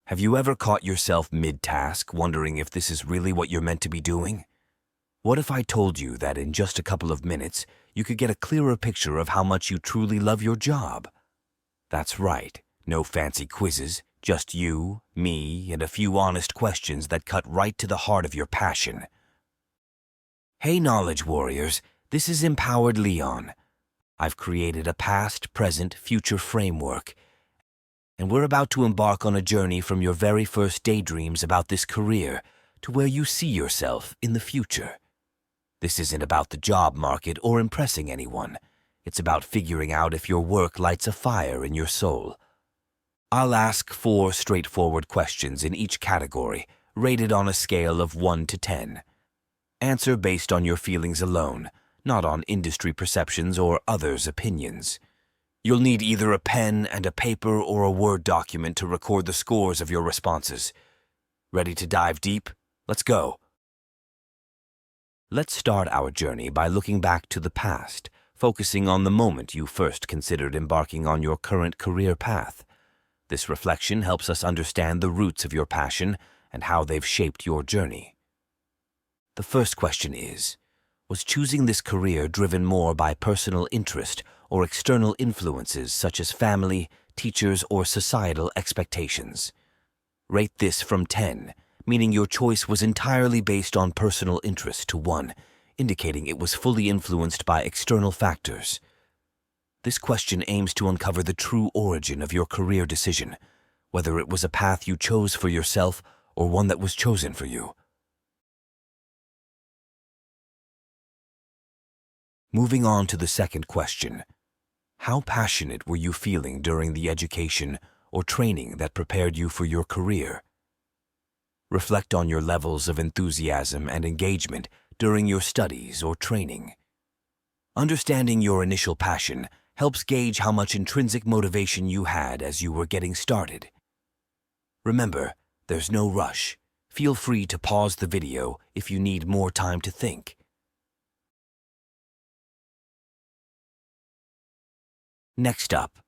Have you ever caught yourself mid-task, wondering if this is really what you're meant to be doing? What if I told you that in just a couple of minutes, you could get a clearer picture of how much you truly love your job? That's right, no fancy quizzes, just you, me, and a few honest questions that cut right to the heart of your passion. Hey Knowledge Warriors, this is Empowered Liion. I've created a past, present, future framework, and we're about to embark on a journey from your very first daydreams about this career to where you see yourself in the future. This isn't about the job market or impressing anyone. It's about figuring out if your work lights a fire in your soul. I'll ask 4 straightforward questions in each category, rated on a scale of 1 to 10. Answer based on your feelings alone, not on industry perceptions or others' opinions. You'll need either a pen and a paper or a Word document to record the scores of your responses. Ready to dive deep? Let's go. Let's start our journey by looking back to the past, focusing on the moment you first considered embarking on your current career path. This reflection helps us understand the roots of your passion and how they've shaped your journey. The first question is, was choosing this career driven more by personal interest or external influences such as family, teachers, or societal expectations? Rate this from 10, meaning your choice was entirely based on personal interest, to 1, indicating it was fully influenced by external factors. This question aims to uncover the true origin of your career decision, whether it was a path you chose for yourself or one that was chosen for you. Moving on to the second question. How passionate were you feeling during the education or training that prepared you for your career? Reflect on your levels of enthusiasm and engagement during your studies or training. Understanding your initial passion helps gauge how much intrinsic motivation you had as you were getting started. Remember, there's no rush. Feel free to pause the video if you need more time to think. Next up,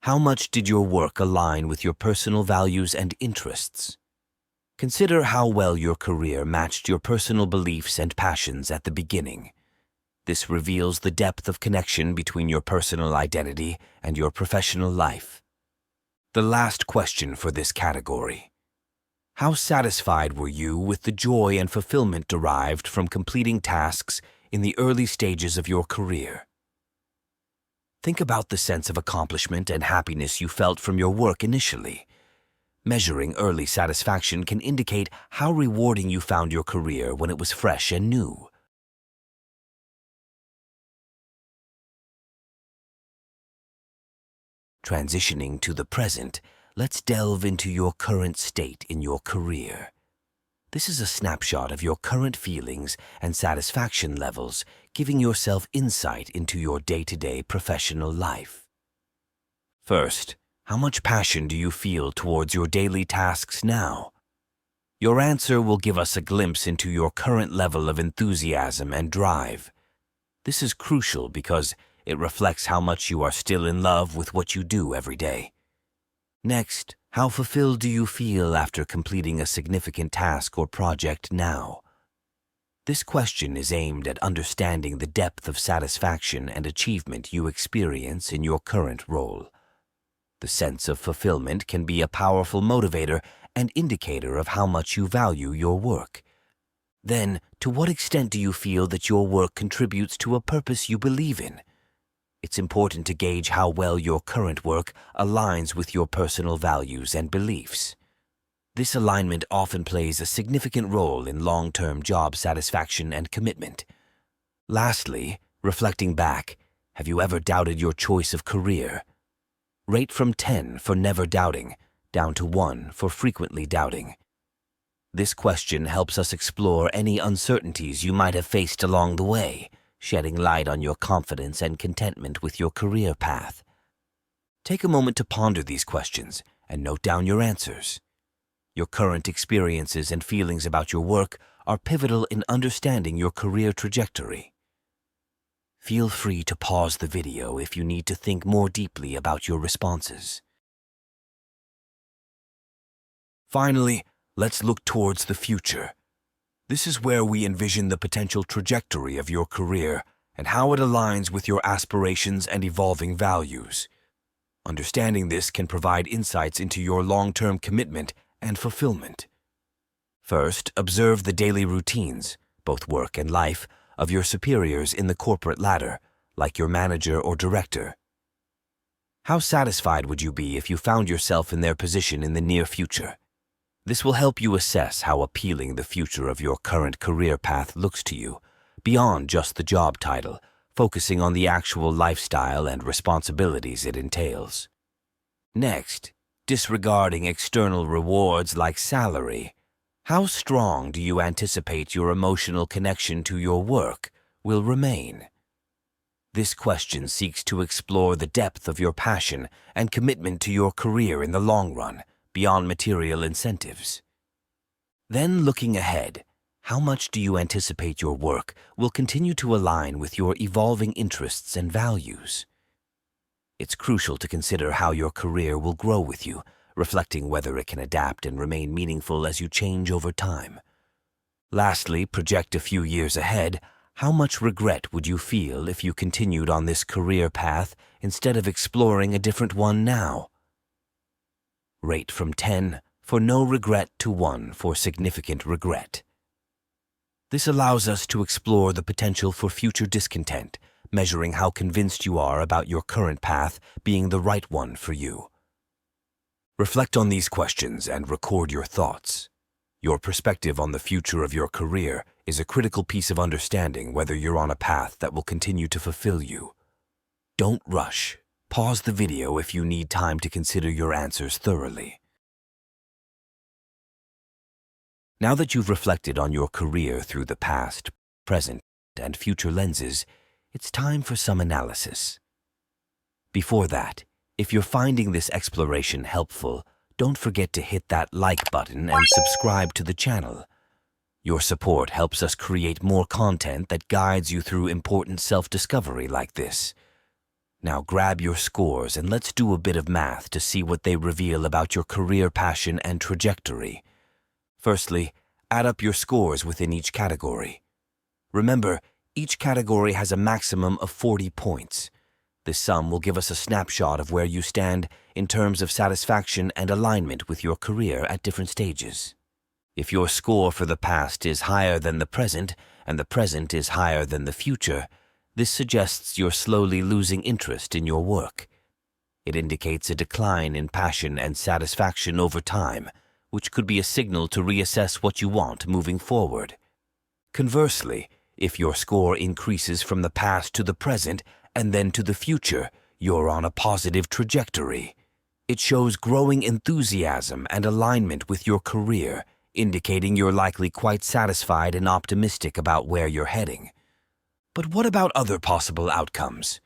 how much did your work align with your personal values and interests? Consider how well your career matched your personal beliefs and passions at the beginning. This reveals the depth of connection between your personal identity and your professional life. The last question for this category. How satisfied were you with the joy and fulfillment derived from completing tasks in the early stages of your career? Think about the sense of accomplishment and happiness you felt from your work initially. Measuring early satisfaction can indicate how rewarding you found your career when it was fresh and new. Transitioning to the present, let's delve into your current state in your career. This is a snapshot of your current feelings and satisfaction levels, giving yourself insight into your day-to-day professional life. First, how much passion do you feel towards your daily tasks now? Your answer will give us a glimpse into your current level of enthusiasm and drive. This is crucial because it reflects how much you are still in love with what you do every day. Next, how fulfilled do you feel after completing a significant task or project now? This question is aimed at understanding the depth of satisfaction and achievement you experience in your current role. The sense of fulfillment can be a powerful motivator and indicator of how much you value your work. Then, to what extent do you feel that your work contributes to a purpose you believe in? It's important to gauge how well your current work aligns with your personal values and beliefs. This alignment often plays a significant role in long-term job satisfaction and commitment. Lastly, reflecting back, have you ever doubted your choice of career? Rate from 10 for never doubting, down to 1 for frequently doubting. This question helps us explore any uncertainties you might have faced along the way, shedding light on your confidence and contentment with your career path. Take a moment to ponder these questions and note down your answers. Your current experiences and feelings about your work are pivotal in understanding your career trajectory. Feel free to pause the video if you need to think more deeply about your responses. Finally, let's look towards the future. This is where we envision the potential trajectory of your career and how it aligns with your aspirations and evolving values. Understanding this can provide insights into your long-term commitment and fulfillment. First, observe the daily routines, both work and life, of your superiors in the corporate ladder, like your manager or director. How satisfied would you be if you found yourself in their position in the near future? This will help you assess how appealing the future of your current career path looks to you, beyond just the job title, focusing on the actual lifestyle and responsibilities it entails. Next, disregarding external rewards like salary, how strong do you anticipate your emotional connection to your work will remain? This question seeks to explore the depth of your passion and commitment to your career in the long run, beyond material incentives. Then, looking ahead, how much do you anticipate your work will continue to align with your evolving interests and values? It's crucial to consider how your career will grow with you, reflecting whether it can adapt and remain meaningful as you change over time. Lastly, project a few years ahead. How much regret would you feel if you continued on this career path instead of exploring a different one now? Rate from 10 for no regret to 1 for significant regret. This allows us to explore the potential for future discontent, measuring how convinced you are about your current path being the right one for you. Reflect on these questions and record your thoughts. Your perspective on the future of your career is a critical piece of understanding whether you're on a path that will continue to fulfill you. Don't rush. Pause the video if you need time to consider your answers thoroughly. Now that you've reflected on your career through the past, present, and future lenses, it's time for some analysis. Before that, if you're finding this exploration helpful, don't forget to hit that like button and subscribe to the channel. Your support helps us create more content that guides you through important self-discovery like this. Now grab your scores and let's do a bit of math to see what they reveal about your career passion and trajectory. Firstly, add up your scores within each category. Remember, each category has a maximum of 40 points. This sum will give us a snapshot of where you stand in terms of satisfaction and alignment with your career at different stages. If your score for the past is higher than the present, and the present is higher than the future, this suggests you're slowly losing interest in your work. It indicates a decline in passion and satisfaction over time, which could be a signal to reassess what you want moving forward. Conversely, if your score increases from the past to the present and then to the future, you're on a positive trajectory. It shows growing enthusiasm and alignment with your career, indicating you're likely quite satisfied and optimistic about where you're heading. But what about other possible outcomes?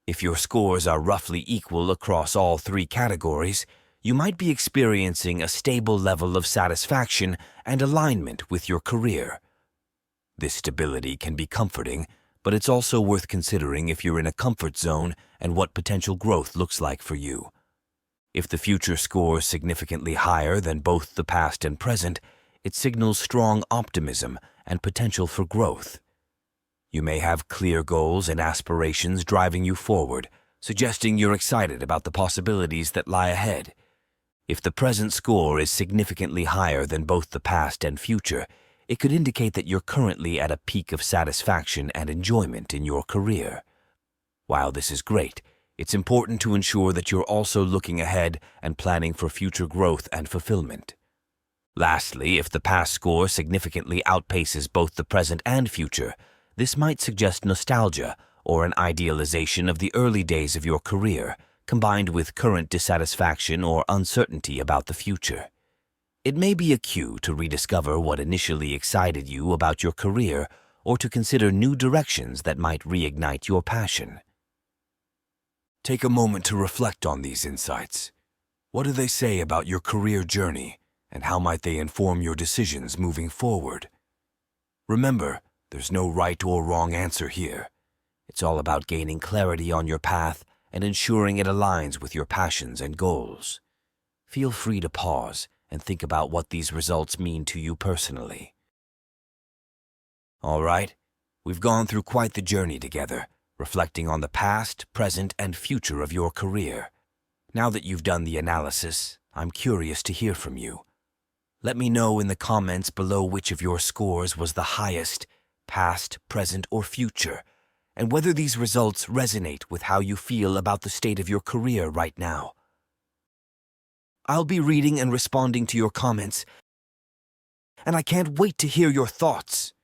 If your scores are roughly equal across all three categories, you might be experiencing a stable level of satisfaction and alignment with your career. This stability can be comforting, but it's also worth considering if you're in a comfort zone and what potential growth looks like for you. If the future scores significantly higher than both the past and present, it signals strong optimism and potential for growth. You may have clear goals and aspirations driving you forward, suggesting you're excited about the possibilities that lie ahead. If the present score is significantly higher than both the past and future, it could indicate that you're currently at a peak of satisfaction and enjoyment in your career. While this is great, it's important to ensure that you're also looking ahead and planning for future growth and fulfillment. Lastly, if the past score significantly outpaces both the present and future, this might suggest nostalgia or an idealization of the early days of your career, combined with current dissatisfaction or uncertainty about the future. It may be a cue to rediscover what initially excited you about your career or to consider new directions that might reignite your passion. Take a moment to reflect on these insights. What do they say about your career journey, and how might they inform your decisions moving forward? Remember, there's no right or wrong answer here. It's all about gaining clarity on your path and ensuring it aligns with your passions and goals. Feel free to pause and think about what these results mean to you personally. All right, we've gone through quite the journey together, reflecting on the past, present, and future of your career. Now that you've done the analysis, I'm curious to hear from you. Let me know in the comments below which of your scores was the highest, past, present, or future, and whether these results resonate with how you feel about the state of your career right now. I'll be reading and responding to your comments, and I can't wait to hear your thoughts.